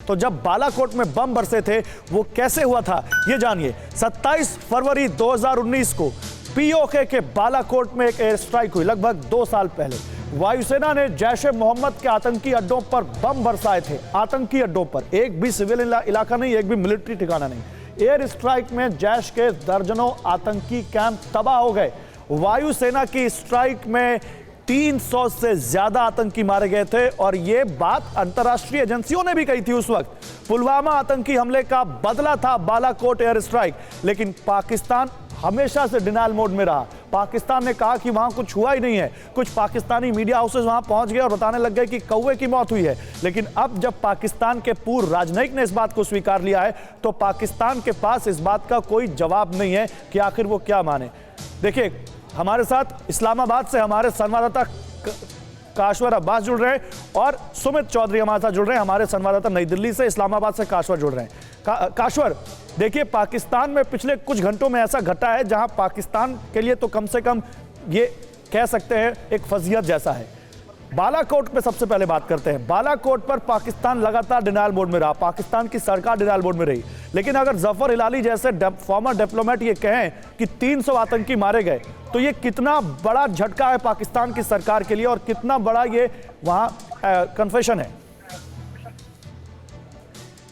तो जब बालाकोट में बम बरसे थे वो कैसे हुआ था ये जानिए। 27 फरवरी 2019 को पीओके के बालाकोट में एक एयर स्ट्राइक हुई। लगभग 2 साल पहले वायुसेना ने जैश-ए मोहम्मद के आतंकी अड्डों पर बम बरसाए थे। आतंकी अड्डों पर, एक भी सिविल इलाका नहीं, एक भी मिलिट्री ठिकाना नहीं। एयर स्ट्राइक में जैश के दर्जनों आतंकी कैंप तबाह हो गए। वायुसेना की स्ट्राइक में 300 से ज्यादा आतंकी मारे गए थे और यह बात अंतर्राष्ट्रीय एजेंसियों ने भी कही थी उस वक्त। पुलवामा आतंकी हमले का बदला था बालाकोट एयर स्ट्राइक, लेकिन पाकिस्तान हमेशा से डिनायल मोड में रहा। पाकिस्तान ने कहा कि वहां कुछ हुआ ही नहीं है। कुछ पाकिस्तानी मीडिया हाउसेस वहां पहुंच गए और बताने लग गए कि कौवे की मौत हुई है। लेकिन अब जब पाकिस्तान के पूर्व राजनयिक ने इस बात को स्वीकार लिया है तो पाकिस्तान के पास इस बात का कोई जवाब नहीं है कि आखिर वो क्या माने। देखिए, हमारे साथ इस्लामाबाद से हमारे संवाददाता काशवर अब्बास जुड़ रहे हैं और सुमित चौधरी हमारे साथ जुड़ रहे हैं। हमारे संवाददाता नई दिल्ली से, इस्लामाबाद से काशवर जुड़ रहे हैं। काशवर, देखिए, पाकिस्तान में पिछले कुछ घंटों में ऐसा घटा है जहां पाकिस्तान के लिए तो कम से कम ये कह सकते हैं एक फजीहत जैसा है। बालाकोट पे सबसे पहले बात करते हैं। बालाकोट पर पाकिस्तान लगातार डिनायल मोड में रहा, पाकिस्तान की सरकार डिनायल मोड में रही। लेकिन अगर जफर हिलाली जैसे फॉर्मर डिप्लोमेट ये कहें कि 300 आतंकी मारे गए तो ये कितना बड़ा झटका है पाकिस्तान की सरकार के लिए और कितना बड़ा ये वहां कन्फेशन है।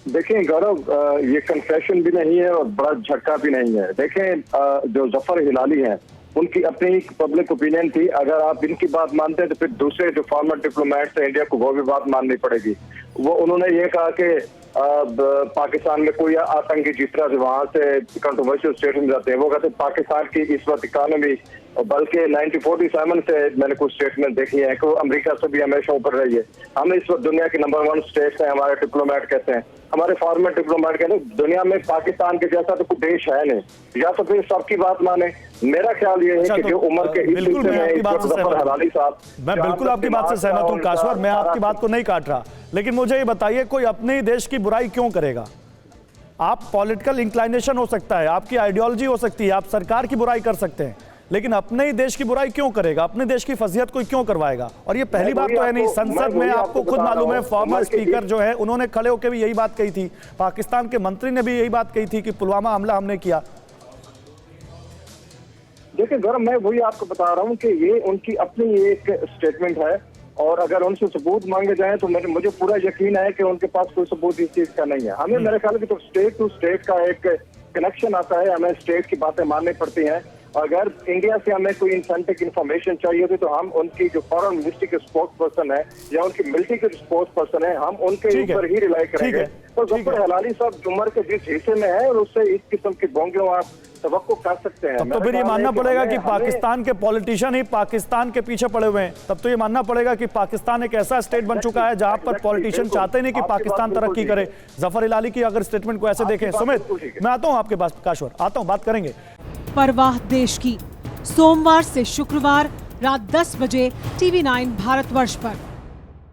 देखें गौरव, ये कन्फेशन भी नहीं है और बड़ा झटका भी नहीं है। देखें, जो जफर हिलाली हैं उनकी अपनी पब्लिक ओपिनियन थी। अगर आप इनकी बात मानते हैं तो फिर दूसरे जो फॉर्मर डिप्लोमेट्स हैं इंडिया को वो भी बात माननी पड़ेगी। उन्होंने ये कहा कि पाकिस्तान में कोई आतंकी जिस तरह से वहां से कंट्रोवर्शियल स्टेटमेंट जाते हैं, वो कहते हैं पाकिस्तान की इस वक्त इकॉनमी, बल्कि 1947 से मैंने कुछ स्टेटमेंट देखी है कि वो अमेरिका से भी हमेशा ऊपर रही है। हम इस वक्त दुनिया की नंबर 1 स्टेट है, हमारे डिप्लोमेट कहते हैं, हमारे फॉर्मर डिप्लोमेट कहते हैं दुनिया में पाकिस्तान के जैसा तो कोई देश है नहीं। या तो फिर सबकी बात माने। मेरा ख्याल ये है कि जो उम्र के मैं बिल्कुल आपकी बात से सहमत हूं काशवर, मैं आपकी बात को नहीं काट रहा। लेकिन मुझे ये बताइए, कोई अपने देश की बुराई क्यों करेगा? आप पॉलिटिकल इंक्लाइनेशन हो सकता है, आपकी आइडियोलॉजी हो सकती है, आप सरकार की बुराई कर सकते हैं, लेकिन अपने ही देश की बुराई क्यों करेगा? अपने देश की फजीहत कोई क्यों करवाएगा? और ये पहली बात तो है नहीं, संसद में आपको खुद मालूम है फॉर्मर स्पीकर जो है उन्होंने खड़े होकर भी यही बात कही थी। पाकिस्तान के मंत्री ने भी यही बात कही थी कि पुलवामा हमला हमने किया। देखिए गौरव, मैं वही आपको बता रहा हूँ कि ये उनकी अपनी एक स्टेटमेंट है और अगर उनसे सबूत मांगे जाएं तो मुझे पूरा यकीन है कि उनके पास कोई सबूत इस चीज का नहीं है। हमें मेरे ख्याल में तो स्टेट टू स्टेट का एक कनेक्शन आता है, हमें स्टेट की बातें माननी पड़ती हैं। अगर इंडिया से हमें कोई इंसेंटिव इंफॉर्मेशन चाहिए होती तो हम उनकी जो फॉरेन मिनिस्ट्री के स्पोक्स पर्सन है या उनकी मिलिट्री के स्पोक्स पर्सन है, हम उनके ऊपर ही रिलाई करेंगे। तो जफर हिलाली साहब उम्र के जिस हिस्से में है और उससे इस किस्म की बोंगियों आप तवक्को कर सकते हैं। तब तो फिर ये मानना पड़ेगा कि पाकिस्तान के पॉलिटिशियन ही पाकिस्तान के पीछे पड़े हुए हैं। तब तो ये मानना पड़ेगा कि पाकिस्तान एक ऐसा स्टेट बन चुका है जहां पर पॉलिटिशियन चाहते नहीं कि पाकिस्तान तरक्की करे। जफर हिलाली की अगर स्टेटमेंट को ऐसे देखें। सुमित, मैं आता हूं आपके पास, काशवर आता हूं, बात करेंगे। परवाह देश की, सोमवार से शुक्रवार रात 10 बजे TV9 भारतवर्ष पर।